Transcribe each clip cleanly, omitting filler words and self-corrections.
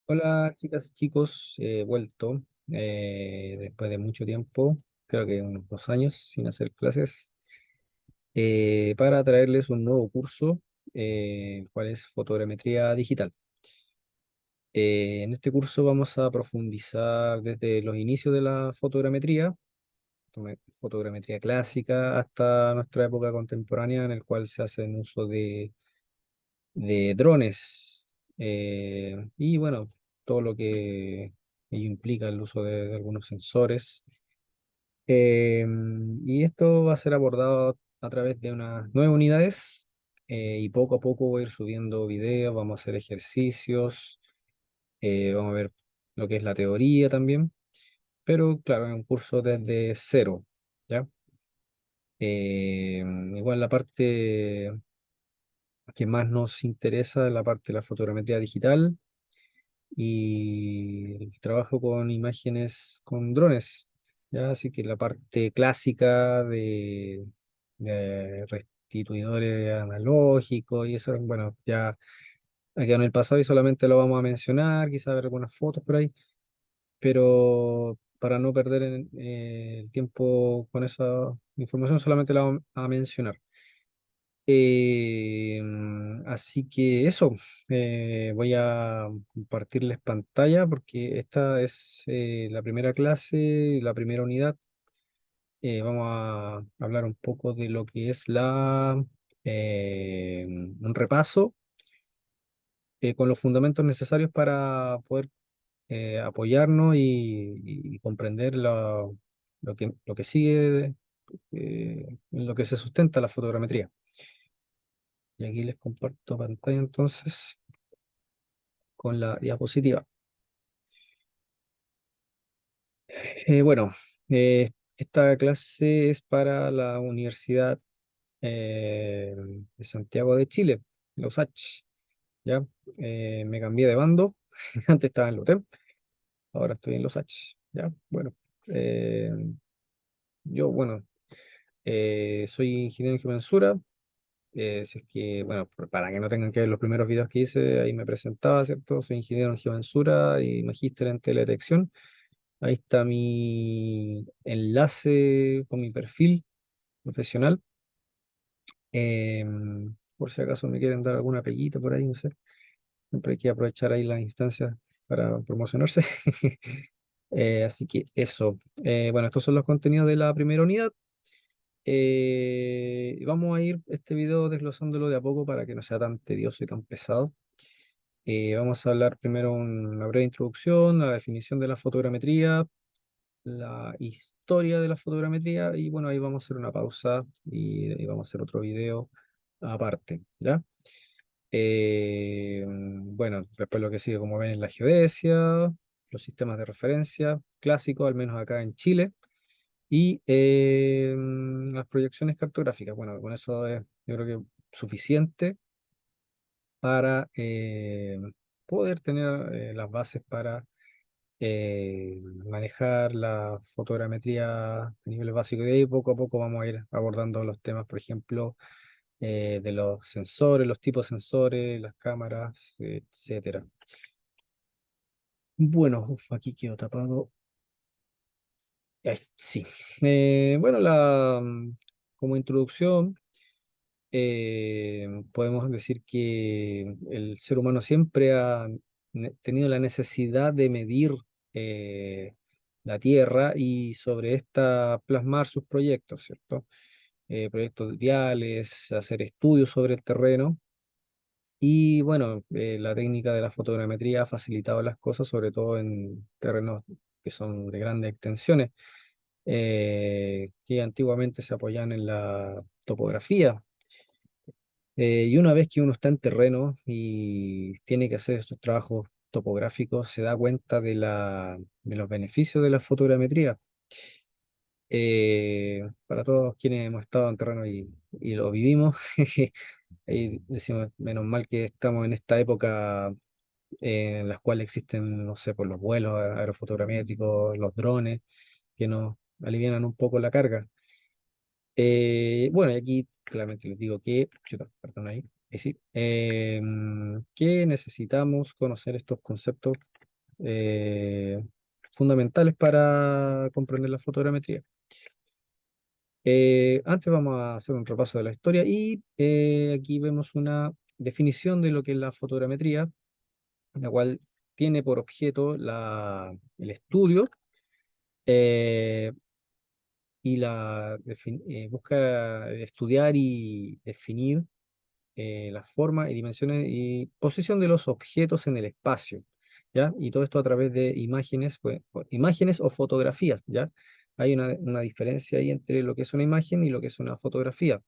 Hola chicas y chicos, he vuelto después de mucho tiempo, creo que unos 2 años sin hacer clases, para traerles un nuevo curso, el cual es fotogrametría digital. En este curso vamos a profundizar desde los inicios de la fotogrametría, fotogrametría clásica, hasta nuestra época contemporánea, en el cual se hace uso de drones, y bueno, todo lo que ello implica el uso de algunos sensores. Y esto va a ser abordado a través de unas 9 unidades, y poco a poco voy a ir subiendo videos, vamos a hacer ejercicios, vamos a ver lo que es la teoría también, pero claro, es un curso desde cero, ¿ya? Igual la parte que más nos interesa es la parte de la fotogrametría digital y el trabajo con imágenes con drones, ¿ya? Así que la parte clásica de restituidores analógicos y eso, bueno, ya ha quedado en el pasado y solamente lo vamos a mencionar, quizás ver algunas fotos por ahí, pero para no perder el tiempo con esa información, solamente la vamos a mencionar. Así que eso, voy a compartirles pantalla porque esta es la primera clase, la primera unidad. Vamos a hablar un poco de lo que es un repaso con los fundamentos necesarios para poder apoyarnos y comprender lo que sigue, en lo que se sustenta la fotogrametría. Y aquí les comparto pantalla entonces con la diapositiva. Bueno, esta clase es para la Universidad de Santiago de Chile, la USACH, ¿ya? Me cambié de bando, antes estaba en la UTEM, ahora estoy en la USACH, ¿ya? Bueno, eh, yo, bueno, soy ingeniero en geomensura, si es que, bueno, para que no tengan que ver los primeros videos que hice, ahí me presentaba, ¿cierto? Soy ingeniero en geomensura y magíster en teledetección. Ahí está mi enlace con mi perfil profesional. Por si acaso me quieren dar alguna peguita por ahí, no sé. Siempre hay que aprovechar ahí las instancias para promocionarse. Así que eso. Bueno, estos son los contenidos de la primera unidad. Vamos a ir este video desglosándolo de a poco para que no sea tan tedioso y tan pesado. Vamos a hablar primero una breve introducción a la definición de la fotogrametría, la historia de la fotogrametría y bueno, ahí vamos a hacer una pausa y vamos a hacer otro video aparte, ¿ya? Bueno, después lo que sigue, como ven, es la geodesia, los sistemas de referencia clásicos, al menos acá en Chile, y las proyecciones cartográficas. Bueno, con eso es, yo creo que suficiente para poder tener las bases para manejar la fotogrametría a nivel básico. Y de ahí poco a poco vamos a ir abordando los temas, por ejemplo, de los sensores, los tipos de sensores, las cámaras, etcétera. Bueno, aquí quedó tapado. Ahí, sí. Bueno, como introducción, podemos decir que el ser humano siempre ha tenido la necesidad de medir eh, la Tierra y sobre esta plasmar sus proyectos, ¿cierto? Proyectos viales, hacer estudios sobre el terreno. Y bueno, la técnica de la fotogrametría ha facilitado las cosas, sobre todo en terrenos que son de grandes extensiones, que antiguamente se apoyaban en la topografía. Y una vez que uno está en terreno y tiene que hacer estos trabajos topográficos, se da cuenta de los beneficios de la fotogrametría. Para todos quienes hemos estado en terreno y lo vivimos, ahí decimos, menos mal que estamos en esta época en las cuales existen, no sé, por los vuelos aerofotogramétricos, los drones, que nos alivianan un poco la carga. Bueno, y aquí claramente les digo que, chuta, perdón ahí. sí, que necesitamos conocer estos conceptos eh, fundamentales para comprender la fotogrametría. Antes vamos a hacer un repaso de la historia y aquí vemos una definición de lo que es la fotogrametría, la cual tiene por objeto el estudio eh, y busca estudiar y definir la forma y dimensiones y posición de los objetos en el espacio, ¿ya? Y todo esto a través de imágenes, pues, imágenes o fotografías, ¿ya? Hay una diferencia ahí entre lo que es una imagen y lo que es una fotografía,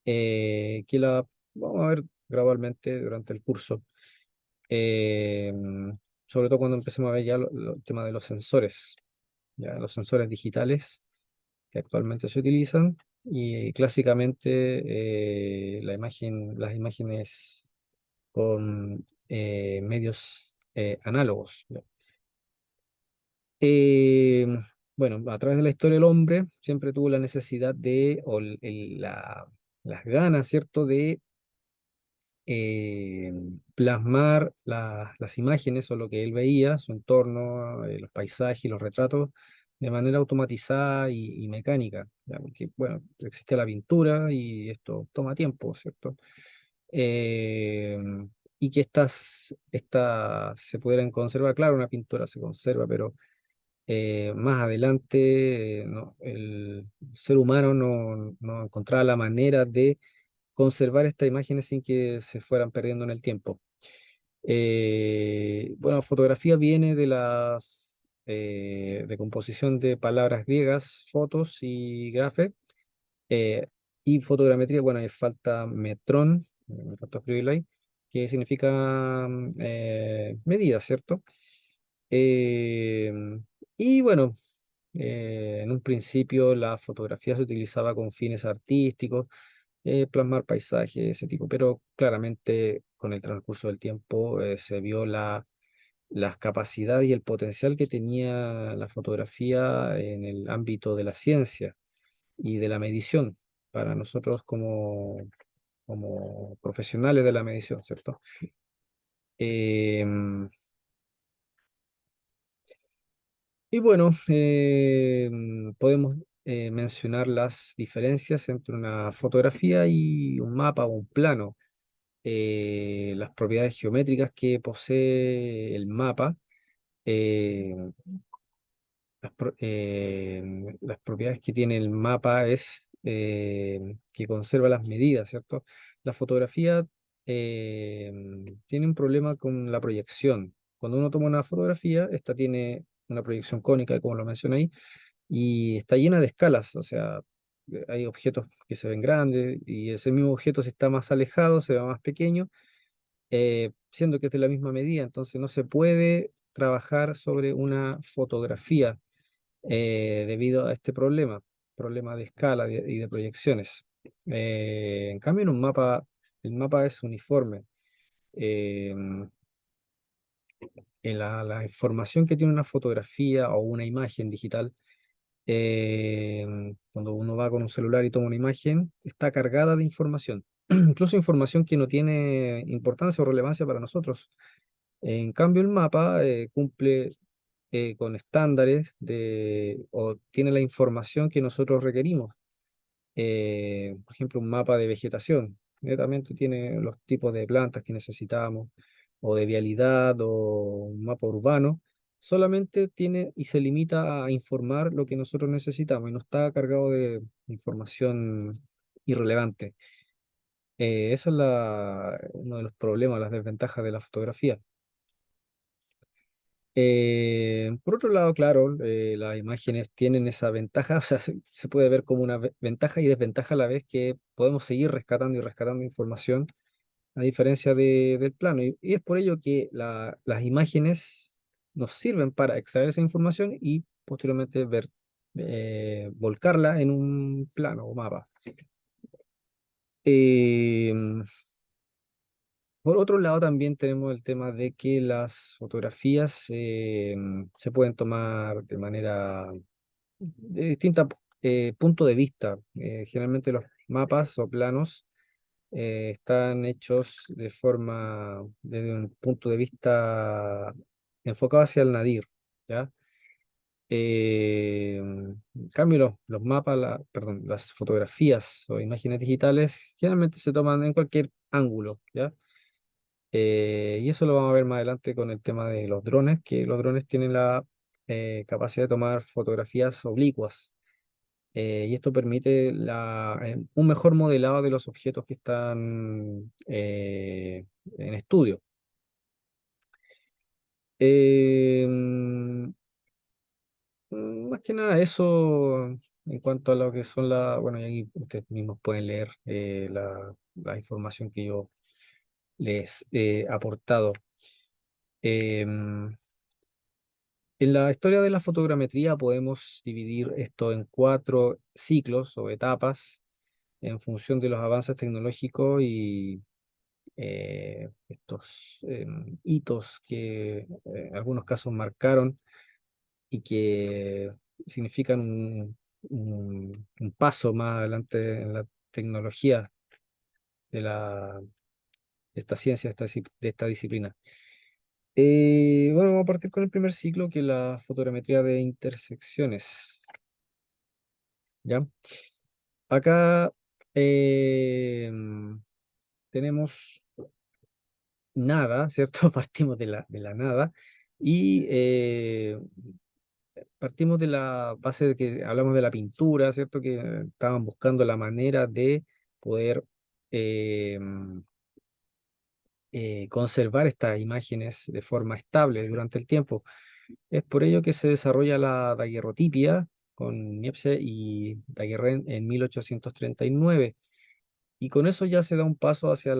que la vamos a ver gradualmente durante el curso, eh, sobre todo cuando empecemos a ver ya el tema de los sensores, ¿ya? Los sensores digitales que actualmente se utilizan y clásicamente las imágenes con medios análogos, ¿ya? Eh, bueno, a través de la historia el hombre siempre tuvo la necesidad o las ganas, ¿cierto?, de eh, plasmar las imágenes o lo que él veía, su entorno, los paisajes, los retratos, de manera automatizada y mecánica, ¿ya? Porque, bueno, existe la pintura y esto toma tiempo, ¿cierto? Eh, y que estas se pudieran conservar, claro, una pintura se conserva, pero más adelante no, el ser humano no encontraba la manera de conservar estas imágenes sin que se fueran perdiendo en el tiempo. Bueno, fotografía viene de composición de palabras griegas, fotos y grafe, eh, y fotogrametría, bueno, ahí falta metrón, me falta escribirlo ahí, que significa medida, ¿cierto? Eh, y bueno, en un principio la fotografía se utilizaba con fines artísticos, plasmar paisajes, ese tipo, pero claramente con el transcurso del tiempo se vio las capacidades y el potencial que tenía la fotografía en el ámbito de la ciencia y de la medición para nosotros como profesionales de la medición, ¿cierto? Em, y bueno, podemos mencionar las diferencias entre una fotografía y un mapa o un plano, las propiedades geométricas que posee el mapa, eh, las propiedades que tiene el mapa es que conserva las medidas, ¿cierto? La fotografía eh, tiene un problema con la proyección. Cuando uno toma una fotografía, esta tiene una proyección cónica, como lo mencioné ahí, y está llena de escalas, o sea, hay objetos que se ven grandes y ese mismo objeto si está más alejado se ve más pequeño, siendo que es de la misma medida, entonces no se puede trabajar sobre una fotografía debido a este problema de escala y de proyecciones. En cambio, en un mapa, el mapa es uniforme. Eh, la información que tiene una fotografía o una imagen digital, eh, cuando uno va con un celular y toma una imagen, está cargada de información, incluso información que no tiene importancia o relevancia para nosotros. En cambio, el mapa cumple con estándares o tiene la información que nosotros requerimos. Por ejemplo, un mapa de vegetación. Netamente tiene los tipos de plantas que necesitamos, o de vialidad, o un mapa urbano. Solamente tiene y se limita a informar lo que nosotros necesitamos y no está cargado de información irrelevante. Eso es uno de los problemas, las desventajas de la fotografía. Por otro lado, claro, las imágenes tienen esa ventaja, o sea, se puede ver como una ventaja y desventaja a la vez que podemos seguir rescatando y rescatando información a diferencia del plano. Y es por ello que las imágenes nos sirven para extraer esa información y posteriormente volcarla en un plano o mapa. Eh, por otro lado, también tenemos el tema de que las fotografías se pueden tomar de manera de distintos puntos de vista. Generalmente los mapas o planos están hechos de forma, desde un punto de vista enfocado hacia el nadir, ¿ya? En cambio, los mapas, perdón, las fotografías o imágenes digitales generalmente se toman en cualquier ángulo, ¿ya? Y eso lo vamos a ver más adelante con el tema de los drones, que los drones tienen la capacidad de tomar fotografías oblicuas. Y esto permite un mejor modelado de los objetos que están en estudio. Eh, Más que nada eso en cuanto a lo que son bueno, y ahí ustedes mismos pueden leer la información que yo les he aportado. Em, en la historia de la fotogrametría podemos dividir esto en cuatro ciclos o etapas en función de los avances tecnológicos y estos hitos que en algunos casos marcaron y que significan un paso más adelante en la tecnología de, de esta ciencia, de esta disciplina. Bueno, vamos a partir con el primer ciclo, que es la fotogrametría de intersecciones. ¿Ya? Acá eh, tenemos nada, ¿cierto? Partimos de la nada y partimos de la base de que hablamos de la pintura, ¿cierto? Que estaban buscando la manera de poder eh, conservar estas imágenes de forma estable durante el tiempo. Es por ello que se desarrolla la daguerrotipia con Niepce y Daguerre en 1839. Y con eso ya se da un paso hacia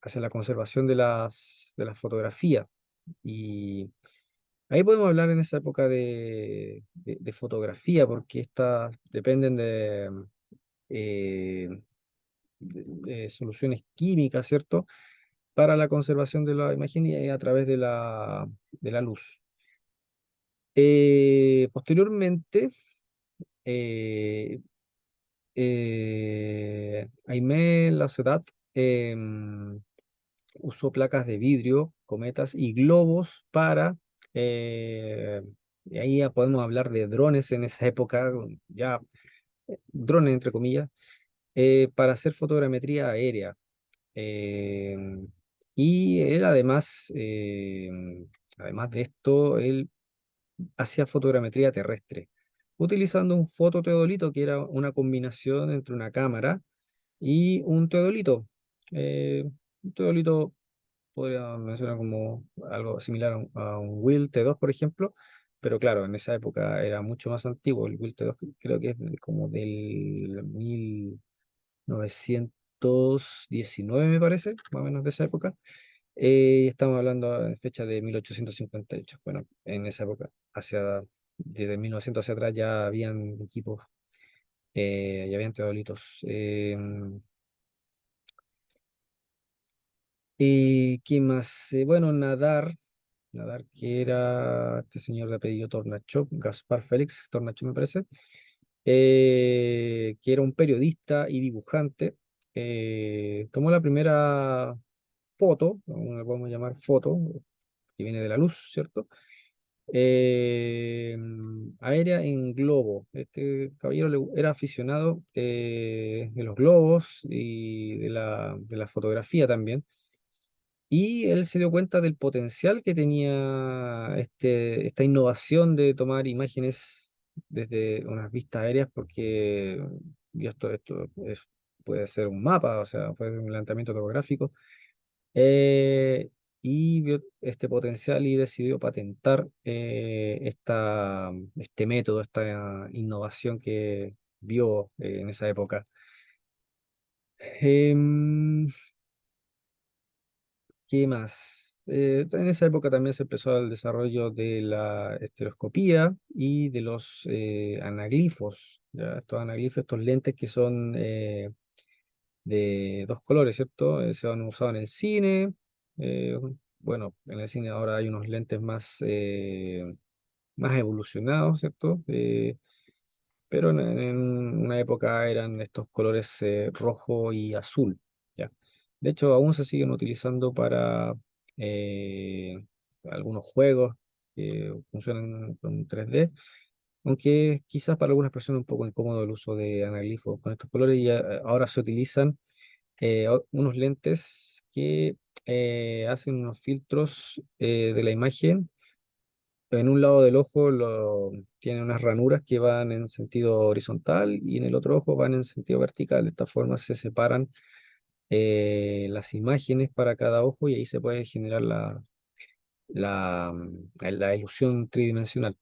hacia la conservación de de las fotografías. Y ahí podemos hablar en esa época de fotografía, porque estas dependen eh, de soluciones químicas, ¿cierto? Para la conservación de la imagen y a través de de la luz. Posteriormente, eh, Aimé Lacedat usó placas de vidrio, cometas y globos y ahí ya podemos hablar de drones en esa época, ya drones entre comillas, para hacer fotogrametría aérea. Eh, y él además de esto, él hacía fotogrametría terrestre, utilizando un fototeodolito que era una combinación entre una cámara y un teodolito. Un teodolito podría mencionar como algo similar a a un Will T2, por ejemplo, pero claro, en esa época era mucho más antiguo. El Will T2 creo que es como del 1919, me parece, más o menos de esa época. Estamos hablando de fecha de 1858. Bueno, en esa época, desde 1900 hacia atrás ya habían equipos, ya habían teodolitos. ¿Qué más? Bueno, Nadar, que era este señor de apellido Tornachov, Gaspar Félix Tornachov me parece, que era un periodista y dibujante. Tomó la primera foto, no la podemos llamar foto, que viene de la luz, ¿cierto? Eh, Aérea en globo. Este caballero era aficionado de los globos y de de la fotografía también. Y él se dio cuenta del potencial que tenía esta innovación de tomar imágenes desde unas vistas aéreas, porque vio puede ser un mapa, o sea, puede ser un lanzamiento topográfico, eh, y vio este potencial y decidió patentar este método, esta innovación que vio en esa época. Em, ¿Qué más? En esa época también se empezó el desarrollo de la estereoscopía y de los anaglifos, ¿ya? Estos anaglifos, estos lentes que son de dos colores, ¿cierto? Se han usado en el cine. eh, bueno, en el cine ahora hay unos lentes más evolucionados, ¿cierto? pero en una época eran estos colores rojo y azul, ¿ya? De hecho, aún se siguen utilizando para eh, algunos juegos que funcionan con 3D, aunque quizás para algunas personas un poco incómodo el uso de anaglifos con estos colores y ahora se utilizan unos lentes que hacen unos filtros de la imagen. En un lado del ojo tiene unas ranuras que van en sentido horizontal y en el otro ojo van en sentido vertical. De esta forma se separan las imágenes para cada ojo y ahí se puede generar la ilusión tridimensional.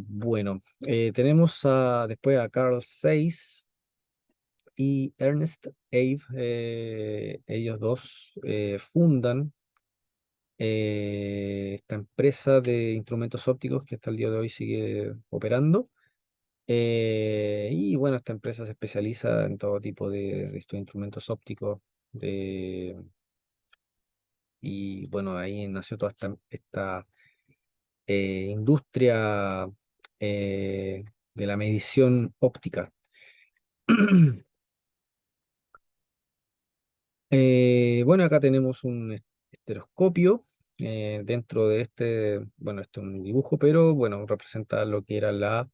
Bueno, tenemos después a Carl Zeiss y Ernest Abbe. Ellos dos fundan esta empresa de instrumentos ópticos que hasta el día de hoy sigue operando. Y bueno, esta empresa se especializa en todo tipo de estos instrumentos ópticos. de- y bueno, ahí nació toda esta industria de la medición óptica. Bueno, acá tenemos un estereoscopio. Dentro de este, bueno, esto es un dibujo, pero bueno, representa lo que era la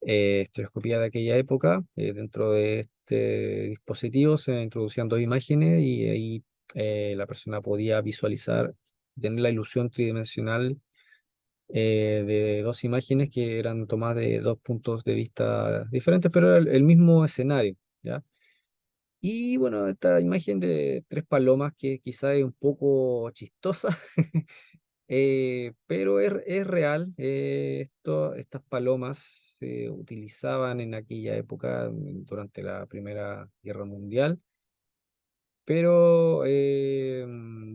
estereoscopía de aquella época. Dentro de este dispositivo se introducían dos imágenes y ahí la persona podía visualizar, tener la ilusión tridimensional de dos imágenes que eran tomadas de dos puntos de vista diferentes, pero era el mismo escenario, ¿ya? Y bueno, esta imagen de tres palomas que quizá es un poco chistosa, pero es real. Estas palomas se utilizaban en aquella época durante la Primera Guerra Mundial, pero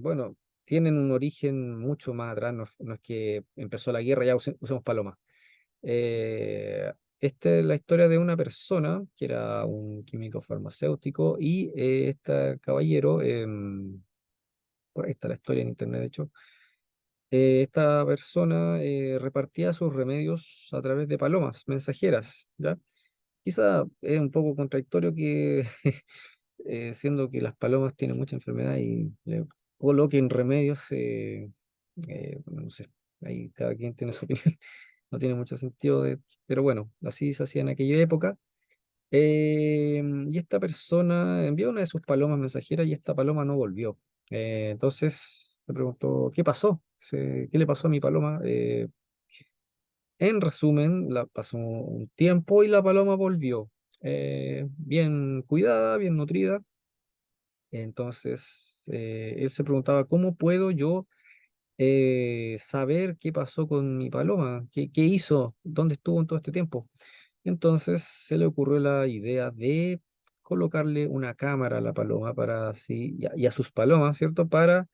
bueno, tienen un origen mucho más atrás. No, no es que empezó la guerra, ya usemos palomas. Esta es la historia de una persona que era un químico farmacéutico y este caballero, por ahí está la historia en internet de hecho, esta persona repartía sus remedios a través de palomas mensajeras, ¿ya? Quizá es un poco contradictorio que, siendo que las palomas tienen mucha enfermedad y le coloquen remedios, no sé, ahí cada quien tiene su opinión, no tiene mucho sentido, pero bueno, así se hacía en aquella época. Y esta persona envió una de sus palomas mensajeras y esta paloma no volvió. Entonces se preguntó, ¿qué pasó? ¿Qué le pasó a mi paloma? En resumen, pasó un tiempo y la paloma volvió. Bien cuidada, bien nutrida. Entonces él se preguntaba, ¿cómo puedo yo saber qué pasó con mi paloma? ¿Qué hizo? ¿Dónde estuvo en todo este tiempo? Entonces se le ocurrió la idea de colocarle una cámara a la paloma para así, y a sus palomas, ¿cierto? Para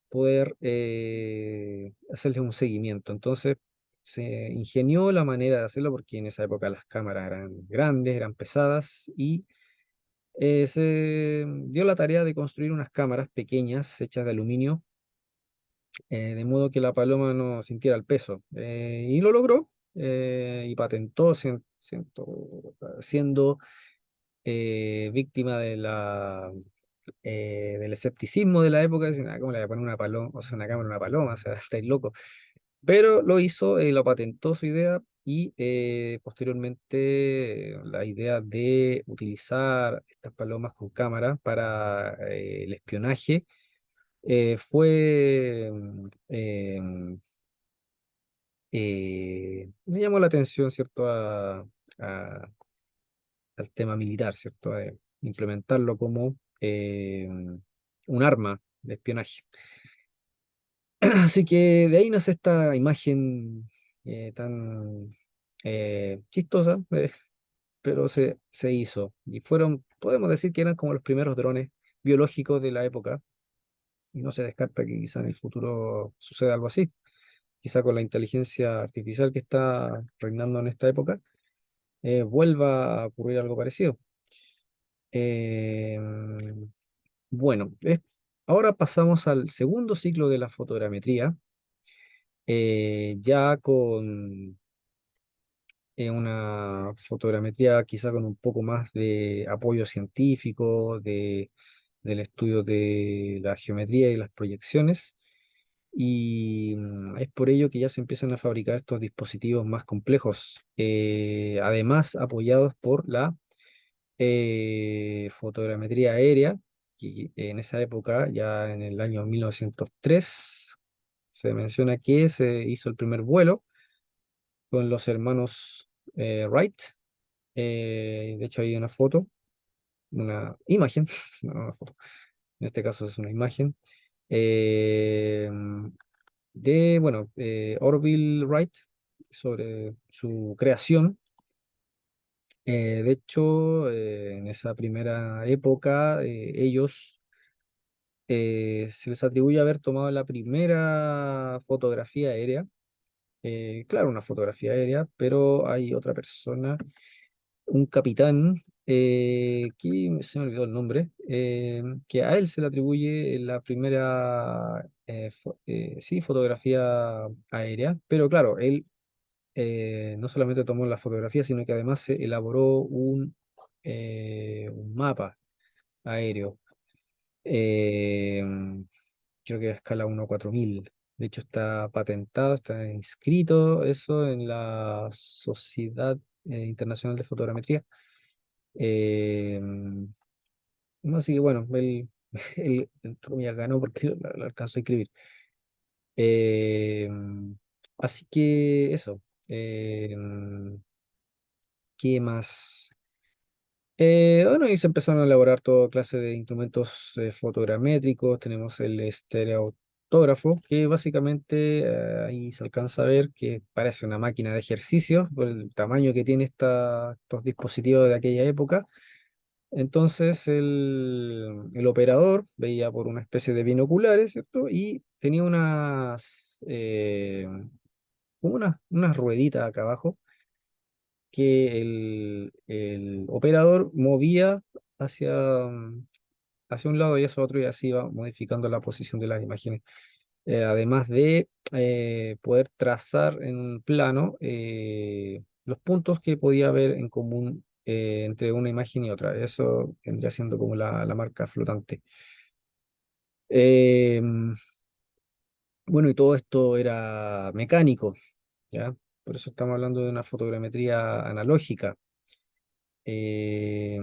poder hacerles un seguimiento. Entonces se ingenió la manera de hacerlo porque en esa época las cámaras eran grandes, eran pesadas y se dio la tarea de construir unas cámaras pequeñas hechas de aluminio, de modo que la paloma no sintiera el peso. Y lo logró y patentó, siendo víctima del escepticismo de la época. Dicen, "Ah, ¿cómo le voy a poner una paloma, o sea, una cámara a una paloma? O sea, estáis loco". Pero lo hizo, lo patentó su idea y posteriormente la idea de utilizar estas palomas con cámara para el espionaje fue me llamó la atención, ¿cierto? A- al tema militar, ¿cierto? Implementarlo como un arma de espionaje. Así que de ahí nace esta imagen tan chistosa, pero se hizo. Y fueron, podemos decir que eran como los primeros drones biológicos de la época. Y no se descarta que quizá en el futuro suceda algo así. Quizá con la inteligencia artificial que está reinando en esta época, vuelva a ocurrir algo parecido. Eh, bueno, ahora pasamos al segundo ciclo de la fotogrametría, ya con una fotogrametría quizá con un poco más de apoyo científico, del estudio de la geometría y las proyecciones. Y es por ello que ya se empiezan a fabricar estos dispositivos más complejos, además apoyados por la fotogrametría aérea, que en esa época, ya en el año 1903, se menciona que se hizo el primer vuelo con los hermanos Wright. De hecho, hay una foto, una imagen, no una foto, en este caso es una imagen, eh, bueno, Orville Wright sobre su creación. De hecho, en esa primera época, ellos se les atribuye haber tomado la primera fotografía aérea. Claro, una fotografía aérea, pero hay otra persona, un capitán, que se me olvidó el nombre, que a él se le atribuye la primera sí, fotografía aérea, pero claro, él no solamente tomó la fotografía, sino que además se elaboró un mapa aéreo, eh, creo que a escala 1:4000. De hecho, está patentado, está inscrito eso en la Sociedad Internacional de Fotogrametría. Eh, Así que bueno, él entre comillas, ganó porque lo alcanzó a escribir. Eh, Así que eso. Eh, ¿Qué más? Bueno, y se empezaron a elaborar toda clase de instrumentos fotogramétricos. Tenemos el estereoautógrafo, que básicamente ahí se alcanza a ver que parece una máquina de ejercicio por el tamaño que tiene estos dispositivos de aquella época. Entonces el operador veía por una especie de binoculares, ¿cierto? Y tenía como unas rueditas acá abajo que el operador movía hacia, hacia un lado y hacia otro, y así iba modificando la posición de las imágenes. Además de poder trazar en un plano los puntos que podía haber en común entre una imagen y otra. Eso vendría siendo como la marca flotante. Eh, bueno, y todo esto era mecánico, ¿ya? Por eso estamos hablando de una fotogrametría analógica. Eh,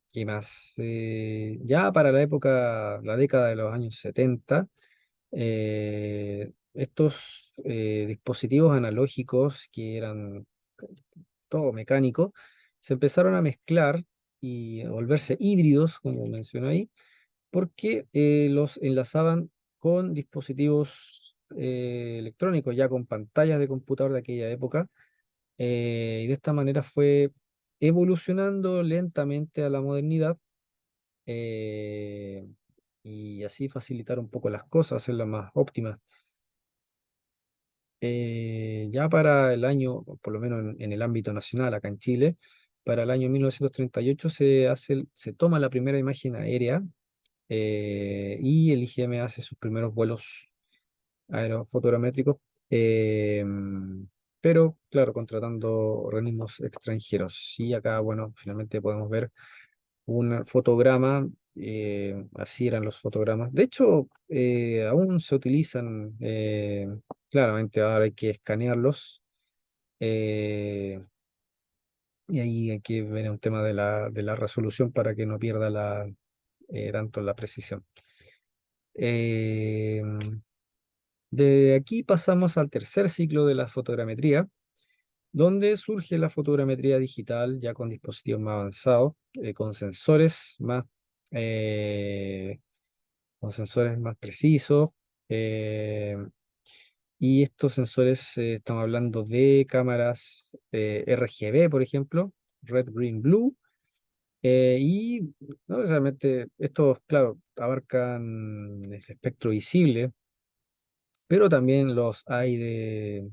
¿Qué más? Ya para la época, la década de los años 70, estos dispositivos analógicos que eran todo mecánico, se empezaron a mezclar y a volverse híbridos, como mencioné ahí, porque los enlazaban con dispositivos electrónicos, ya con pantallas de computador de aquella época, y de esta manera fue evolucionando lentamente a la modernidad, eh, y así facilitar un poco las cosas, hacerlas más óptimas. Ya para el año, por lo menos en el ámbito nacional, acá en Chile, para el año 1938 se toma la primera imagen aérea, y el IGM hace sus primeros vuelos aerofotogramétricos, eh, pero claro, contratando organismos extranjeros. Y acá, bueno, finalmente podemos ver un fotograma, así eran los fotogramas. De hecho, aún se utilizan, claramente ahora hay que escanearlos, eh, y ahí hay que ver un tema de la resolución para que no pierda tanto la precisión. Eh, de aquí pasamos al tercer ciclo de la fotogrametría, donde surge la fotogrametría digital ya con dispositivos más avanzados, eh, con sensores más precisos. eh, y estos sensores, estamos hablando de cámaras RGB, por ejemplo, Red, Green, Blue. Y no necesariamente estos, claro, abarcan el espectro visible, pero también los hay de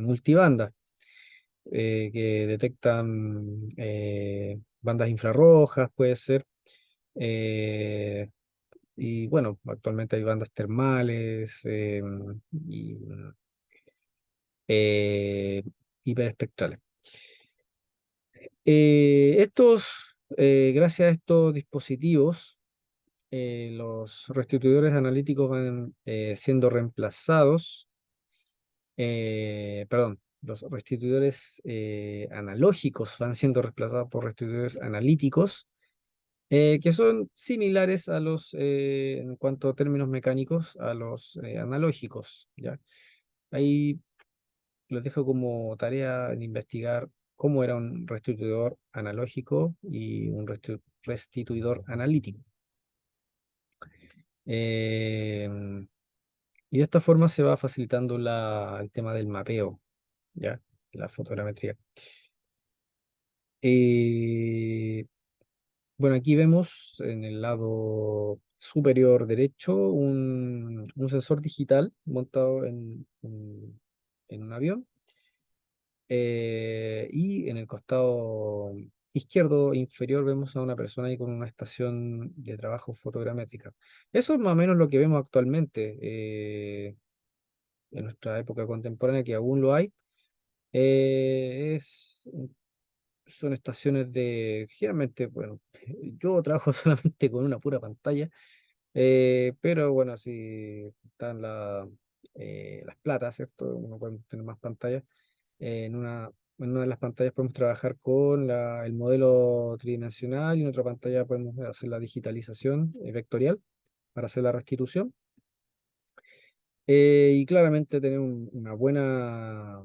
multibanda, que detectan bandas infrarrojas, puede ser. eh, y bueno, actualmente hay bandas termales, y, eh, hiperespectrales. Gracias a estos dispositivos, los restituidores analíticos van siendo reemplazados, perdón, los restituidores analógicos van siendo reemplazados por restituidores analíticos, que son similares a en cuanto a términos mecánicos, a los analógicos, ¿ya? Ahí los dejo como tarea de investigar cómo era un restituidor analógico y un restituidor analítico. Eh, y de esta forma se va facilitando el tema del mapeo, ¿ya? La fotogrametría. Eh, bueno, aquí vemos en el lado superior derecho un sensor digital montado en un avión, y en el costado izquierdo inferior vemos a una persona ahí con una estación de trabajo fotogramétrica. Eso es más o menos lo que vemos actualmente en nuestra época contemporánea, que aún lo hay. Eh, es, Son estaciones generalmente, bueno, yo trabajo solamente con una pura pantalla, pero bueno, si están las platas, ¿cierto? Uno puede tener más pantallas. En una de las pantallas podemos trabajar con el modelo tridimensional y en otra pantalla podemos hacer la digitalización vectorial para hacer la restitución. Y claramente tener una buena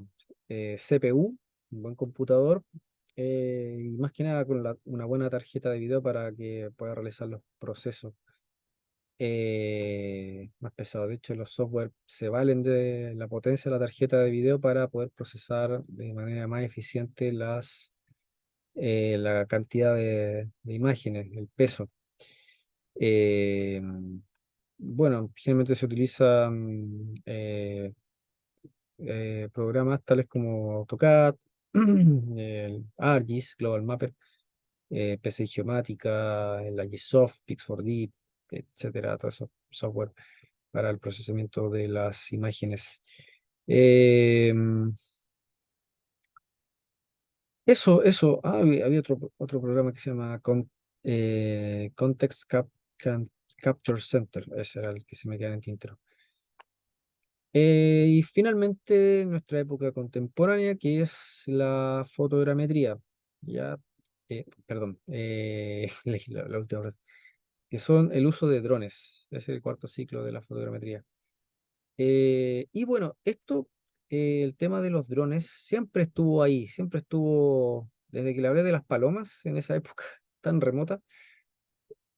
CPU, un buen computador, y más que nada con una buena tarjeta de video para que pueda realizar los procesos más pesados. De hecho, los software se valen de la potencia de la tarjeta de video para poder procesar de manera más eficiente la cantidad de imágenes, el peso. Eh, bueno, generalmente se utilizan programas tales como AutoCAD, el ArcGIS, Global Mapper, PCI Geomática, el Agisoft, Pix4D, etcétera, todo eso software para el procesamiento de las imágenes. Eh, había otro programa que se llama Context Capture Center, ese era el que se me queda en el tintero. Y finalmente nuestra época contemporánea, que es la fotogrametría, ya, perdón, la última frase, que son el uso de drones, es el cuarto ciclo de la fotogrametría. Y bueno, el tema de los drones siempre estuvo ahí, siempre estuvo, desde que le hablé de las palomas en esa época tan remota.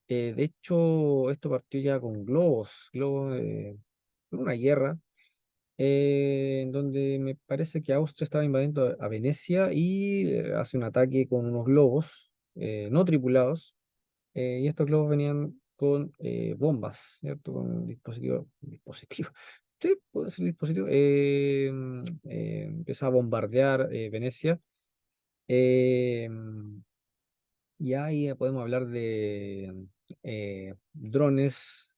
De hecho, esto partió ya con globos, con una guerra en donde me parece que Austria estaba invadiendo a Venecia y hace un ataque con unos globos no tripulados, y estos globos venían con bombas, ¿cierto? Con dispositivos, sí, puede ser dispositivo, empezó a bombardear Venecia. eh, y ahí podemos hablar de drones.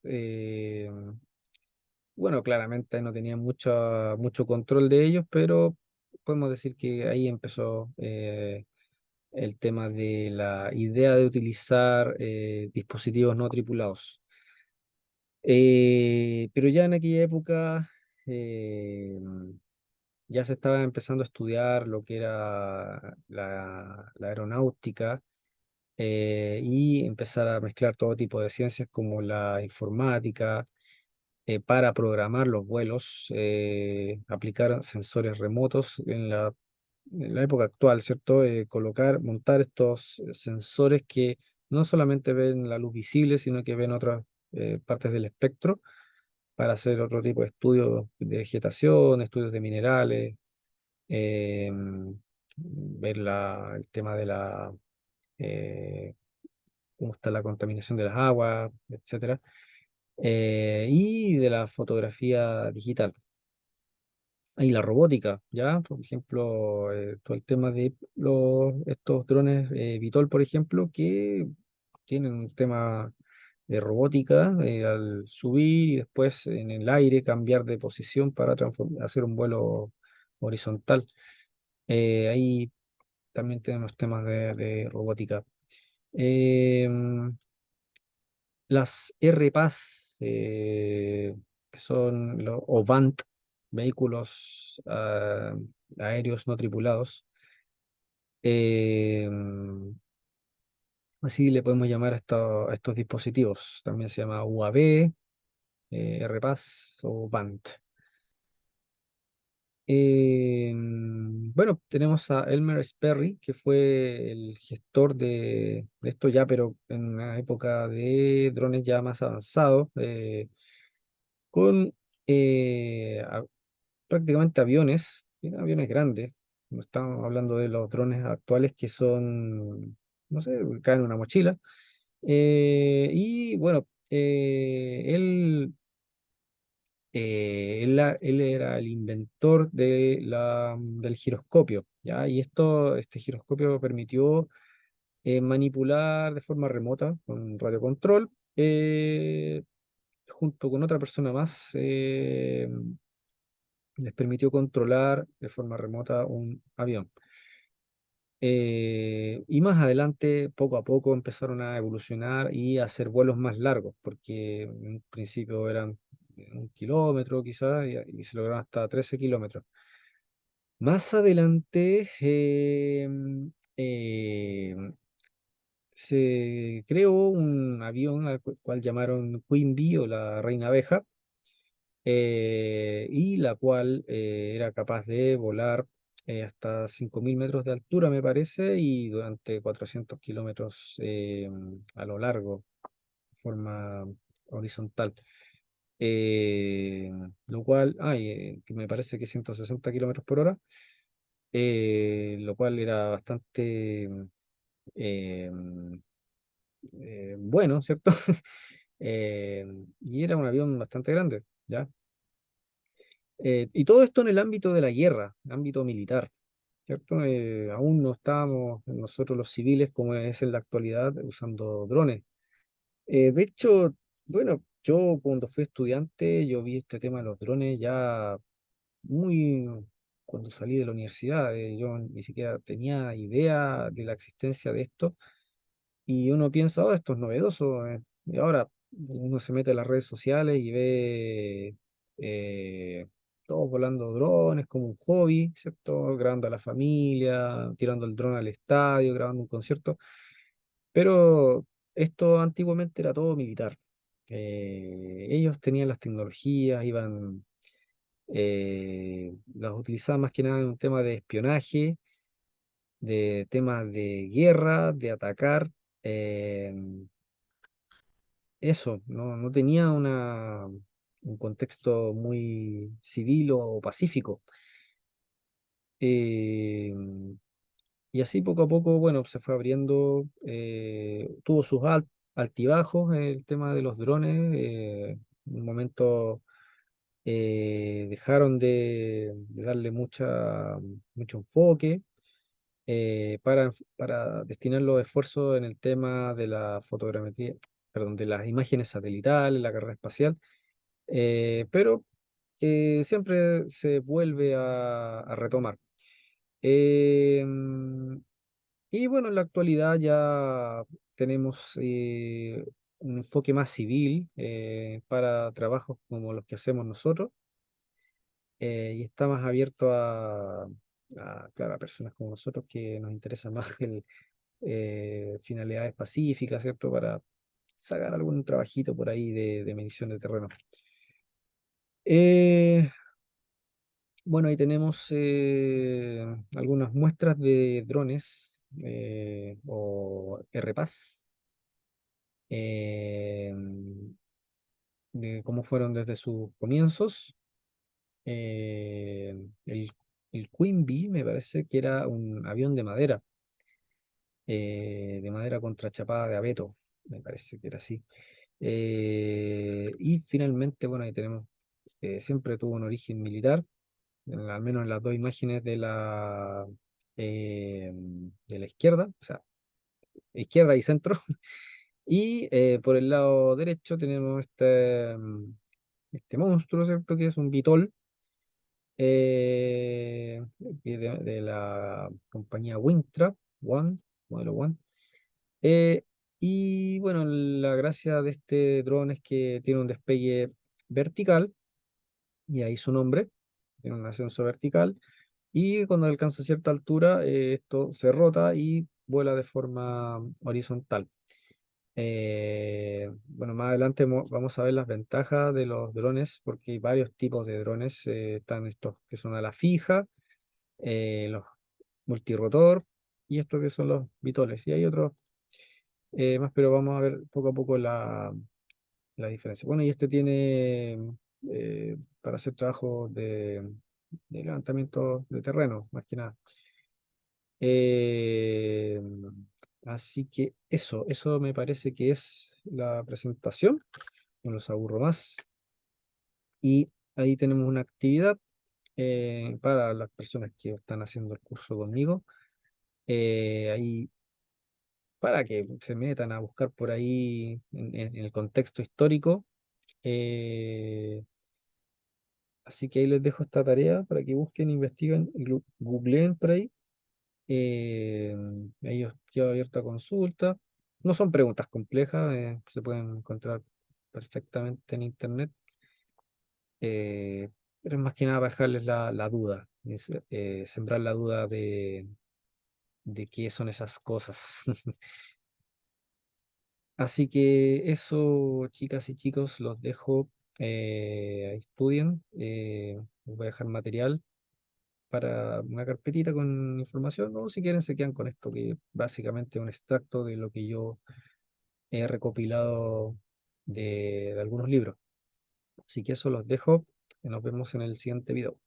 Bueno, claramente no tenía mucho control de ellos, pero podemos decir que ahí empezó el tema de la idea de utilizar dispositivos no tripulados. Pero ya en aquella época eh, ya se estaba empezando a estudiar lo que era la aeronáutica, y empezar a mezclar todo tipo de ciencias como la informática para programar los vuelos, aplicar sensores remotos en la época actual, ¿cierto? Montar estos sensores que no solamente ven la luz visible, sino que ven otras partes del espectro para hacer otro tipo de estudios de vegetación, estudios de minerales, eh, ver el tema de eh, cómo está la contaminación de las aguas, etcétera, y de la fotografía digital. Y la robótica, ¿ya? Por ejemplo, todo el tema de estos drones Vitol, por ejemplo, que tienen un tema de robótica al subir y después en el aire cambiar de posición para hacer un vuelo horizontal. Ahí también tenemos temas de robótica. Em, las RPAS, que son los o VANT, vehículos aéreos no tripulados, em, así le podemos llamar a estos dispositivos. También se llama UAV, RPAS o VANT. Bueno, tenemos a Elmer Sperry, que fue el gestor de esto ya, pero en una época de drones ya más avanzados, con prácticamente aviones, aviones grandes. No estamos hablando de los drones actuales que son, no sé, caen en una mochila. Y bueno, él era el inventor del giroscopio, ¿ya? Y este giroscopio permitió manipular de forma remota con radiocontrol, junto con otra persona más, les permitió controlar de forma remota un avión. Y más adelante, poco a poco, empezaron a evolucionar y a hacer vuelos más largos, porque en un principio eran 1 kilómetro quizás y se lograron hasta 13 kilómetros. Más adelante eh, se creó un avión al cual llamaron Queen Bee o la Reina Abeja, y la cual era capaz de volar hasta 5.000 metros de altura, me parece, y durante 400 kilómetros a lo largo, de forma horizontal. Lo cual, que me parece que 160 kilómetros por hora, lo cual era bastante eh, bueno, ¿cierto? Y era un avión bastante grande, ¿ya? Y todo esto en el ámbito de la guerra, ámbito militar, ¿cierto? Aún no estábamos nosotros los civiles, como es en la actualidad, usando drones. De hecho, bueno, yo cuando fui estudiante, yo vi este tema de los drones ya muy cuando salí de la universidad. Yo ni siquiera tenía idea de la existencia de esto. Y uno piensa, oh, esto es novedoso. Y ahora uno se mete a las redes sociales y ve todos volando drones como un hobby, ¿cierto? Grabando a la familia, tirando el dron al estadio, grabando un concierto. Pero esto antiguamente era todo militar. Ellos tenían las tecnologías, las utilizaban más que nada en un tema de espionaje, de temas de guerra, de atacar. eh, Eso, no tenía un contexto muy civil o pacífico. Eh, y así poco a poco, bueno, se fue abriendo, tuvo sus altibajos el tema de los drones. En un momento dejaron de darle mucho enfoque para destinar los esfuerzos en el tema de la fotogrametría, perdón, de las imágenes satelitales, la carrera espacial. Pero siempre se vuelve a retomar. Eh, y bueno, en la actualidad ya tenemos un enfoque más civil para trabajos como los que hacemos nosotros, y está más abierto claro, a personas como nosotros que nos interesa más finalidades pacíficas, ¿cierto? Para sacar algún trabajito por ahí de medición de terreno. Eh, Bueno, ahí tenemos algunas muestras de drones o RPAS, eh, de cómo fueron desde sus comienzos. Eh, el, el Queen Bee me parece que era un avión de madera contrachapada de abeto, me parece que era así. Y finalmente, bueno, ahí tenemos, siempre tuvo un origen militar, al menos en las dos imágenes de la izquierda, o sea, izquierda y centro. Y por el lado derecho tenemos este monstruo, ¿cierto? Que es un Vitol, de la compañía Wintra, One, modelo One. Eh, y bueno, la gracia de este dron es que tiene un despegue vertical, y ahí su nombre, tiene un ascenso vertical, y cuando alcanza cierta altura, esto se rota y vuela de forma horizontal. Bueno, más adelante vamos a ver las ventajas de los drones, porque hay varios tipos de drones. Están estos que son a la fija, los multirotor y estos que son los bitoles. Y hay otros más, pero vamos a ver poco a poco la diferencia. Bueno, y este tiene para hacer trabajos de levantamiento de terreno, más que nada. Eh, Así que eso me parece que es la presentación. No los aburro más. Y ahí tenemos una actividad para las personas que están haciendo el curso conmigo. Ahí para que se metan a buscar por ahí en el contexto histórico. Eh, Así que ahí les dejo esta tarea para que busquen, investiguen, googleen por ahí. Eh, Ahí os quedo abierta a consulta. No son preguntas complejas, se pueden encontrar perfectamente en internet. Pero es más que nada para dejarles la duda, sembrar la duda de qué son esas cosas. Así que eso, chicas y chicos, los dejo, estudien. Les voy a dejar material para una carpetita con información, o si quieren se quedan con esto, que básicamente es un extracto de lo que yo he recopilado de algunos libros. Así que eso los dejo y nos vemos en el siguiente video.